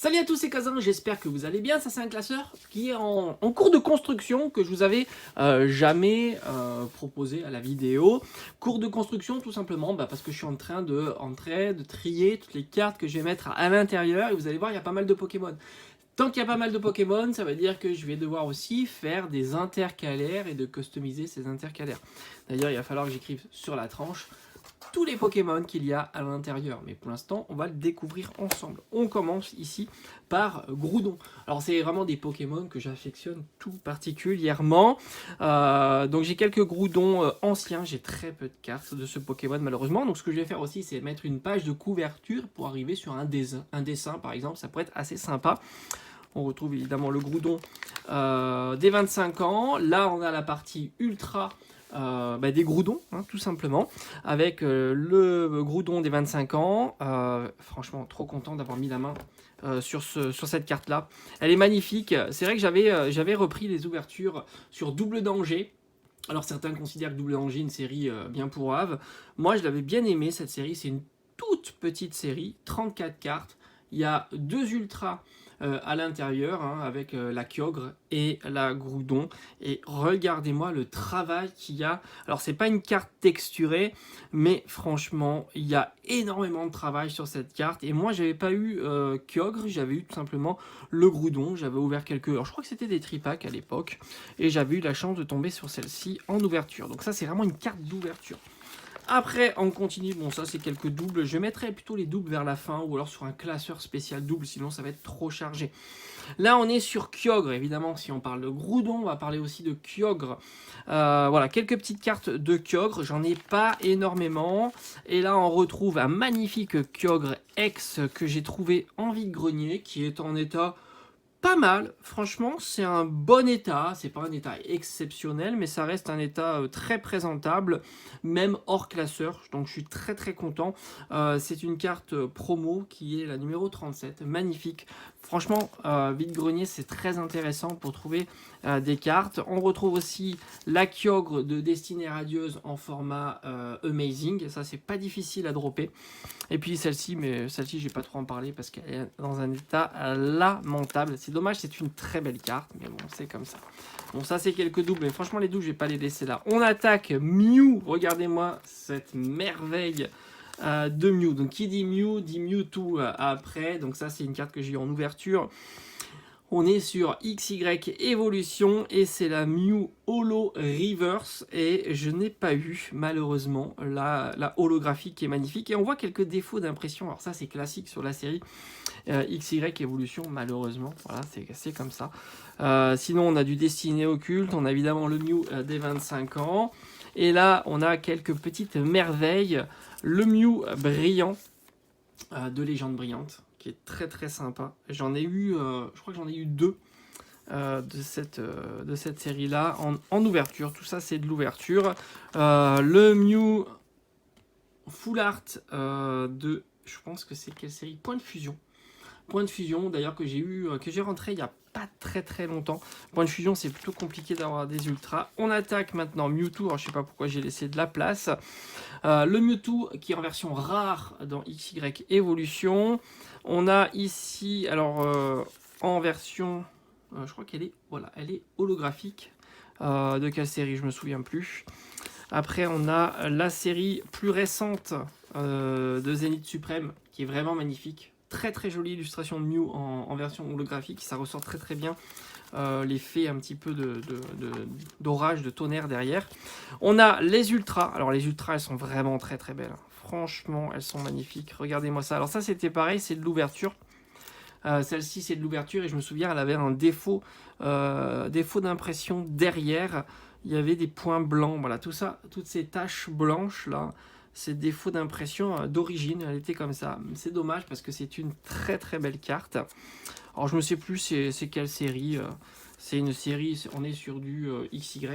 Salut à tous, c'est Kazan, j'espère que vous allez bien. Ça, c'est un classeur qui est en cours de construction, que je vous avais jamais proposé à la vidéo. Cours de construction tout simplement parce que je suis en train de trier toutes les cartes que je vais mettre à l'intérieur. Et vous allez voir, il y a pas mal de Pokémon. Tant qu'il y a pas mal de Pokémon, ça veut dire que je vais devoir aussi faire des intercalaires et de customiser ces intercalaires. D'ailleurs, il va falloir que j'écrive sur la tranche tous les Pokémon qu'il y a à l'intérieur. Mais pour l'instant, on va le découvrir ensemble. On commence ici par Groudon. Alors, c'est vraiment des Pokémon que j'affectionne tout particulièrement. Donc, j'ai quelques Groudons anciens. J'ai très peu de cartes de ce Pokémon, malheureusement. Donc, ce que je vais faire aussi, c'est mettre une page de couverture pour arriver sur un dessin, par exemple. Ça pourrait être assez sympa. On retrouve évidemment le Groudon des 25 ans. Là, on a la partie ultra des Groudons, tout simplement, avec le Groudon des 25 ans. Franchement, trop content d'avoir mis la main sur cette carte-là. Elle est magnifique. C'est vrai que j'avais repris les ouvertures sur Double Danger. Alors, certains considèrent que Double Danger est une série bien pourrave. Moi, je l'avais bien aimé, cette série. C'est une toute petite série, 34 cartes. Il y a 2 ultras à l'intérieur, avec la Kyogre et la Groudon. Et regardez-moi le travail qu'il y a. Alors, c'est pas une carte texturée, mais franchement, il y a énormément de travail sur cette carte. Et moi, j'avais pas eu Kyogre, j'avais eu tout simplement le Groudon. J'avais ouvert quelques... Alors, je crois que c'était des tripacks à l'époque. Et j'avais eu la chance de tomber sur celle-ci en ouverture. Donc ça, c'est vraiment une carte d'ouverture. Après, on continue. Bon, ça, c'est quelques doubles. Je mettrai plutôt les doubles vers la fin ou alors sur un classeur spécial double, sinon ça va être trop chargé. Là, on est sur Kyogre. Évidemment, si on parle de Groudon, on va parler aussi de Kyogre. Voilà, quelques petites cartes de Kyogre. J'en ai pas énormément. Et là, on retrouve un magnifique Kyogre X que j'ai trouvé en vide-grenier, qui est en état... pas mal, franchement, c'est un bon état. C'est pas un état exceptionnel, mais ça reste un état très présentable, même hors classeur. Donc je suis très très content. C'est une carte promo qui est la numéro 37, magnifique. Franchement, vide-grenier, c'est très intéressant pour trouver des cartes. On retrouve aussi la Kyogre de Destinée Radieuse en format Amazing. Ça, c'est pas difficile à dropper. Et puis celle-ci, mais celle-ci, je vais pas trop en parler parce qu'elle est dans un état lamentable. C'est dommage, c'est une très belle carte, mais bon, c'est comme ça. Bon, ça, c'est quelques doubles, mais franchement, les doubles, je vais pas les laisser là. On attaque Mew. Regardez-moi cette merveille de Mew. Donc, qui dit Mewtwo après. Donc, ça, c'est une carte que j'ai eu en ouverture. On est sur XY Evolution et c'est la Mew Holo Reverse et je n'ai pas eu malheureusement la holographique qui est magnifique et on voit quelques défauts d'impression. Alors ça, c'est classique sur la série XY Evolution, malheureusement. Voilà, c'est comme ça. Sinon, on a du Destiné Occulte, on a évidemment le Mew des 25 ans. Et là, on a quelques petites merveilles. Le Mew brillant de Légende Brillante, qui est très très sympa. J'en ai eu, je crois que j'en ai eu 2 de cette série-là en ouverture. Tout ça, c'est de l'ouverture. Le Mew Full Art de, je pense que c'est quelle série? Point de Fusion. Point de Fusion, d'ailleurs, que j'ai rentré il n'y a pas très très longtemps. Point de Fusion, c'est plutôt compliqué d'avoir des ultras. On attaque maintenant Mewtwo. Alors, je sais pas pourquoi j'ai laissé de la place. Le Mewtwo qui est en version rare dans XY Evolution. On a ici, alors en version, je crois qu'elle est, voilà, elle est holographique. De quelle série, je me souviens plus. Après, on a la série plus récente de Zénith Suprême qui est vraiment magnifique. Très très jolie illustration de Mew en version holographique, ça ressort très très bien l'effet un petit peu d'orage, de tonnerre derrière. On a les ultras, alors les ultras elles sont vraiment très très belles, franchement elles sont magnifiques, regardez-moi ça. Alors ça c'était pareil, c'est de l'ouverture. Celle-ci c'est de l'ouverture et je me souviens elle avait un défaut d'impression derrière, il y avait des points blancs, voilà tout ça, toutes ces taches blanches là. C'est défaut d'impression d'origine, elle était comme ça. C'est dommage parce que c'est une très très belle carte. Alors je ne sais plus c'est quelle série. C'est une série, on est sur du XY.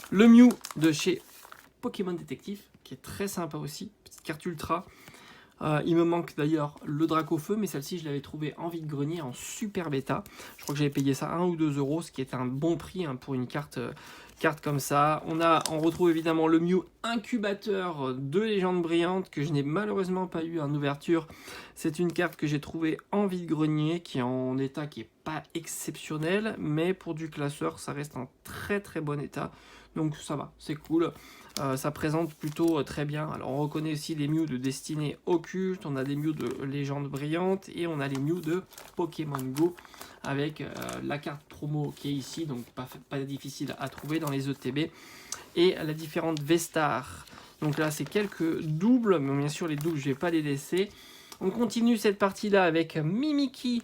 Le Mew de chez Pokémon Détective, qui est très sympa aussi. Petite carte ultra. Il me manque d'ailleurs le Dracofeu, mais celle-ci je l'avais trouvée en vide-grenier en super bêta. Je crois que j'avais payé ça 1 ou 2 euros, ce qui est un bon prix pour une carte carte comme ça. On retrouve évidemment le Mew Incubateur de Légende Brillante que je n'ai malheureusement pas eu en ouverture. C'est une carte que j'ai trouvée en vide-grenier qui est en état qui est pas exceptionnel, mais pour du classeur ça reste en très très bon état. Donc ça va, c'est cool. Ça présente plutôt très bien. Alors on reconnaît aussi les Mew de Destinée Occulte, on a des Mew de Légende Brillante et on a les Mew de Pokémon Go avec la carte promo qui est ici, donc pas difficile à trouver dans les ETB, et la différente V-Star. Donc là c'est quelques doubles, mais bien sûr les doubles je vais pas les laisser. On continue cette partie là avec Mimikyu,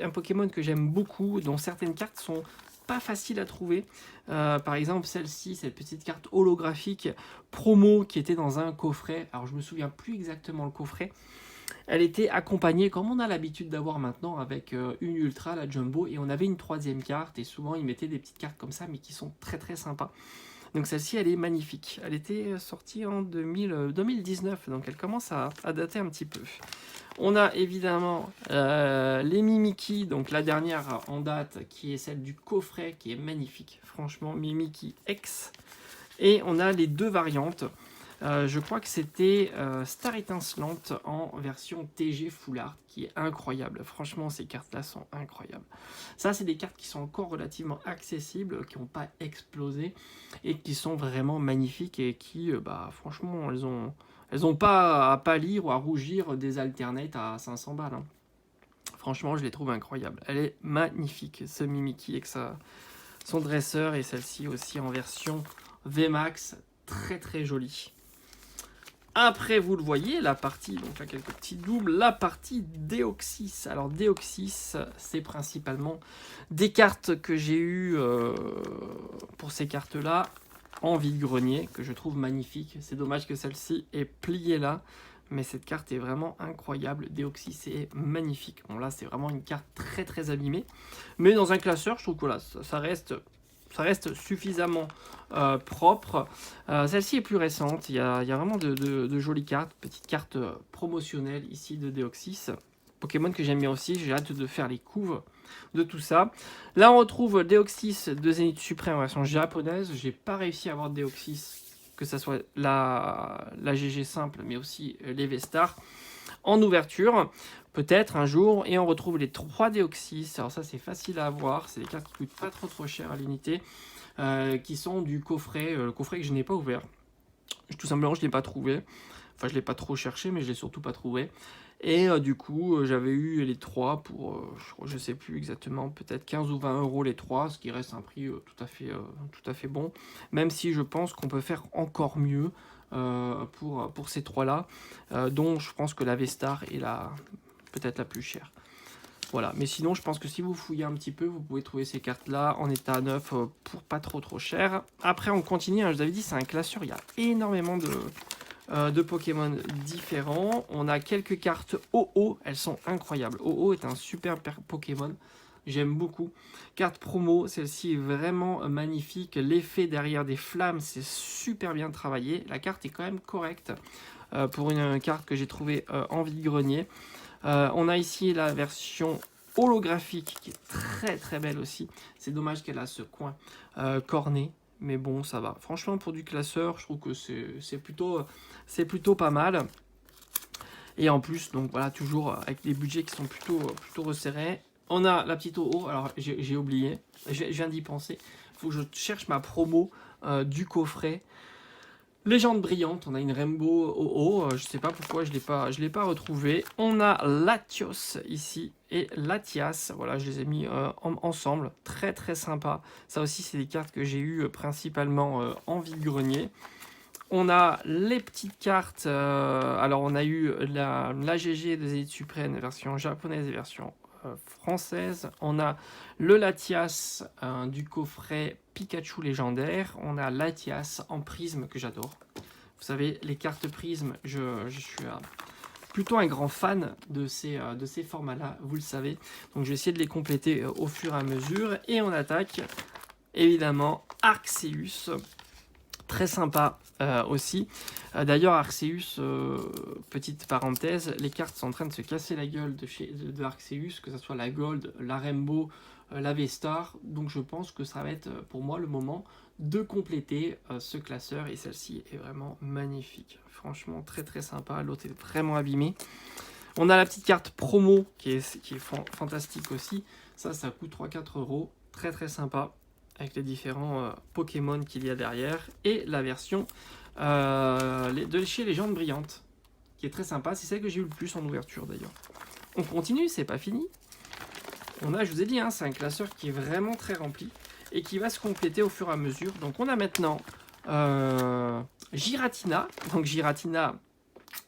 un Pokémon que j'aime beaucoup, dont certaines cartes sont pas faciles à trouver. Par exemple celle-ci, cette petite carte holographique promo qui était dans un coffret. Alors je me souviens plus exactement le coffret. Elle était accompagnée, comme on a l'habitude d'avoir maintenant, avec une Ultra, la Jumbo, et on avait une troisième carte, et souvent ils mettaient des petites cartes comme ça, mais qui sont très très sympas. Donc celle-ci, elle est magnifique. Elle était sortie en 2019, donc elle commence à dater un petit peu. On a évidemment les Mimikyu, donc la dernière en date, qui est celle du coffret, qui est magnifique. Franchement, Mimikyu X. Et on a les deux variantes. Je crois que c'était Star Étincelante en version TG Full Art, qui est incroyable. Franchement, ces cartes-là sont incroyables. Ça, c'est des cartes qui sont encore relativement accessibles, qui n'ont pas explosé, et qui sont vraiment magnifiques, et qui, franchement, elles ont pas à pâlir ou à rougir des alternates à 500 balles. Hein. Franchement, je les trouve incroyables. Elle est magnifique, ce Mimikyu avec son dresseur, et celle-ci aussi en version VMAX, très très jolie. Après, vous le voyez, la partie, donc là quelques petits doubles, la partie Deoxys. Alors Deoxys, c'est principalement des cartes que j'ai eues pour ces cartes-là en vide-grenier, que je trouve magnifique. C'est dommage que celle-ci est pliée là, mais cette carte est vraiment incroyable. Deoxys est magnifique. Bon là, c'est vraiment une carte très très abîmée, mais dans un classeur, je trouve que là, ça reste suffisamment propre. Celle-ci est plus récente. Il y a vraiment de jolies cartes. Petite carte promotionnelle ici de Deoxys. Pokémon que j'aime bien aussi. J'ai hâte de faire les couves de tout ça. Là, on retrouve Deoxys de Zénith Suprême en version japonaise. J'ai pas réussi à avoir Deoxys, que ce soit la GG simple, mais aussi les V-Star en ouverture. Peut-être un jour, et on retrouve les 3 Deoxys. Alors ça c'est facile à avoir, c'est des cartes qui coûtent pas trop cher à l'unité, qui sont du coffret, le coffret que je n'ai pas ouvert. Tout simplement je ne l'ai pas trouvé, enfin je ne l'ai pas trop cherché, mais je ne l'ai surtout pas trouvé. Et du coup j'avais eu les 3 pour, je sais plus exactement, peut-être 15 ou 20 euros les 3, ce qui reste un prix tout à fait bon, même si je pense qu'on peut faire encore mieux pour ces 3 là, dont je pense que la V-Star est peut-être la plus chère. Voilà, mais sinon je pense que si vous fouillez un petit peu, vous pouvez trouver ces cartes là en état neuf pour pas trop cher. Après on continue, hein, je vous avais dit c'est un classeur, il y a énormément de Pokémon différents. On a quelques cartes OO, elles sont incroyables. OO est un super Pokémon, j'aime beaucoup. Carte promo, celle-ci est vraiment magnifique. L'effet derrière des flammes, c'est super bien travaillé. La carte est quand même correcte pour une carte que j'ai trouvée en vide-grenier. On a ici la version holographique qui est très très belle aussi. C'est dommage qu'elle a ce coin corné, mais bon ça va. Franchement pour du classeur, je trouve que c'est plutôt pas mal. Et en plus, donc voilà, toujours avec des budgets qui sont plutôt resserrés. On a la petite OO, alors j'ai oublié, je viens d'y penser. Il faut que je cherche ma promo du coffret. Légende Brillante, on a une Rainbow OO, je sais pas pourquoi je l'ai pas retrouvé. On a Latios ici et Latias, voilà, je les ai mis ensemble, très très sympa. Ça aussi c'est des cartes que j'ai eues principalement en vide-grenier. On a les petites cartes, alors on a eu la GG de Zénith Suprême, version japonaise et version française. On a le Latias du coffret Pikachu légendaire. On a Latias en prisme que j'adore. Vous savez, les cartes prisme, je suis plutôt un grand fan de ces formats-là, vous le savez. Donc je vais essayer de les compléter au fur et à mesure. Et on attaque évidemment Arceus. Très sympa aussi. D'ailleurs, Arceus, petite parenthèse, les cartes sont en train de se casser la gueule de Arceus, que ce soit la Gold, la Rainbow, la V-Star. Donc je pense que ça va être pour moi le moment de compléter ce classeur. Et celle-ci est vraiment magnifique. Franchement, très très sympa. L'autre est vraiment abîmé. On a la petite carte promo qui est fantastique aussi. Ça coûte 3-4 euros. Très très sympa. Avec les différents Pokémon qu'il y a derrière. Et la version de chez Légendes Brillantes, qui est très sympa. C'est celle que j'ai eu le plus en ouverture d'ailleurs. On continue, c'est pas fini. On a, je vous ai dit, hein, c'est un classeur qui est vraiment très rempli et qui va se compléter au fur et à mesure. Donc on a maintenant Giratina. Donc Giratina,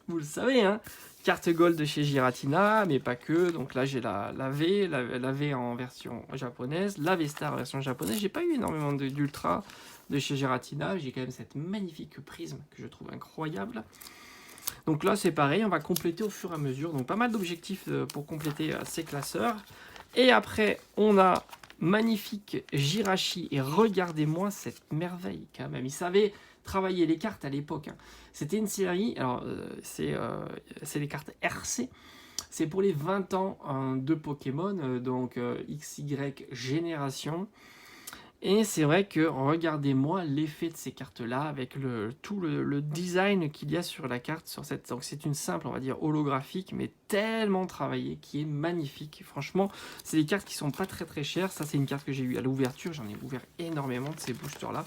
vous le savez, hein, carte gold de chez Giratina, mais pas que. Donc là j'ai la V en version japonaise, la V-Star en version japonaise. J'ai pas eu énormément d'ultra de chez Giratina. J'ai quand même cette magnifique prisme que je trouve incroyable. Donc là c'est pareil, on va compléter au fur et à mesure. Donc pas mal d'objectifs pour compléter ces classeurs. Et après on a magnifique Jirachi. Et regardez-moi cette merveille quand même. Ils savaient travailler les cartes à l'époque. Hein. C'était une série, alors c'est les cartes RC. C'est pour les 20 ans de Pokémon, donc XY génération. Et c'est vrai que regardez-moi l'effet de ces cartes-là avec tout le design qu'il y a sur la carte. Donc c'est une simple, on va dire, holographique, mais tellement travaillée, qui est magnifique. Franchement, c'est des cartes qui sont pas très très chères. Ça, c'est une carte que j'ai eue à l'ouverture. J'en ai ouvert énormément de ces boosters-là.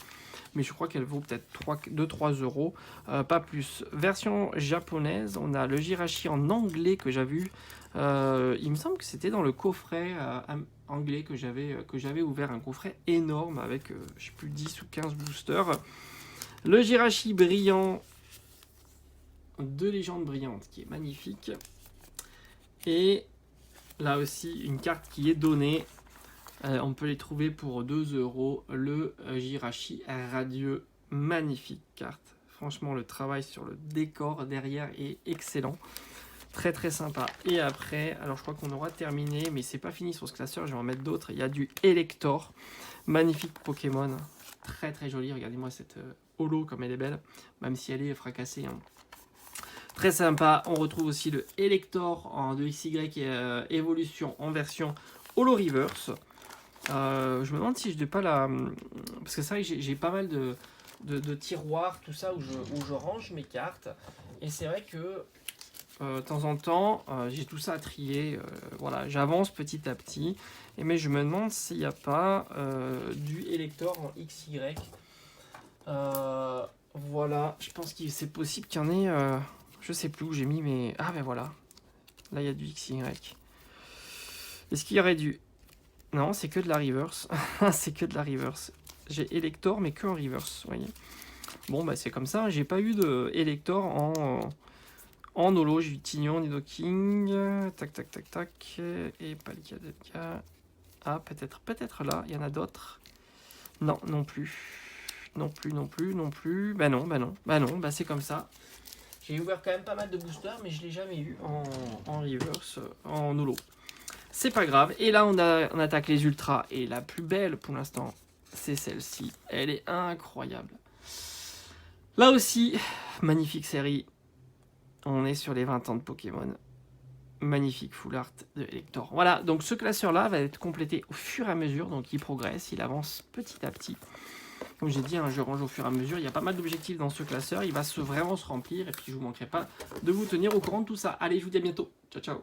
Mais je crois qu'elle vaut peut-être 2-3 euros, pas plus. Version japonaise, on a le Jirachi en anglais que j'ai vu. Il me semble que c'était dans le coffret anglais que j'avais ouvert, un coffret énorme avec, je sais plus, 10 ou 15 boosters. Le Jirachi brillant de Légende Brillante qui est magnifique. Et là aussi, une carte qui est donnée. On peut les trouver pour 2 euros. Le Jirachi radieux, magnifique carte. Franchement, le travail sur le décor derrière est excellent. Très très sympa. Et après, alors je crois qu'on aura terminé, mais c'est pas fini sur ce classeur, je vais en mettre d'autres. Il y a du Elector, magnifique Pokémon, très très joli. Regardez-moi cette holo comme elle est belle, même si elle est fracassée. Hein. Très sympa. On retrouve aussi le Elector de XY évolution en version Holo Reverse. Je me demande si je ne vais pas la... Parce que c'est vrai que j'ai pas mal de tiroirs, tout ça, où je range mes cartes. Et c'est vrai que de temps en temps, j'ai tout ça à trier. Voilà, j'avance petit à petit. Mais je me demande s'il n'y a pas du Elector en XY. Voilà, je pense que c'est possible qu'il y en ait... je sais plus où j'ai mis mes... Ah ben voilà, là il y a du XY. Est-ce qu'il y aurait du... Non, c'est que de la reverse. C'est que de la reverse. J'ai Elector, mais que en reverse, vous voyez. Bon, bah c'est comme ça. J'ai pas eu de Elector en holo. J'ai eu Tignon, Nidoking. Tac, tac, tac, tac. Et Palkia. Ah, peut-être là. Il y en a d'autres. Non, non plus. Non plus. Bah non. Bah c'est comme ça. J'ai ouvert quand même pas mal de boosters, mais je l'ai jamais eu en reverse, en holo. C'est pas grave. Et là, on attaque les ultras. Et la plus belle pour l'instant, c'est celle-ci. Elle est incroyable. Là aussi, magnifique série. On est sur les 20 ans de Pokémon. Magnifique full art de Elector. Voilà, donc ce classeur-là va être complété au fur et à mesure. Donc il progresse, il avance petit à petit. Comme j'ai dit, hein, je range au fur et à mesure. Il y a pas mal d'objectifs dans ce classeur. Il va vraiment se remplir. Et puis je ne vous manquerai pas de vous tenir au courant de tout ça. Allez, je vous dis à bientôt. Ciao, ciao.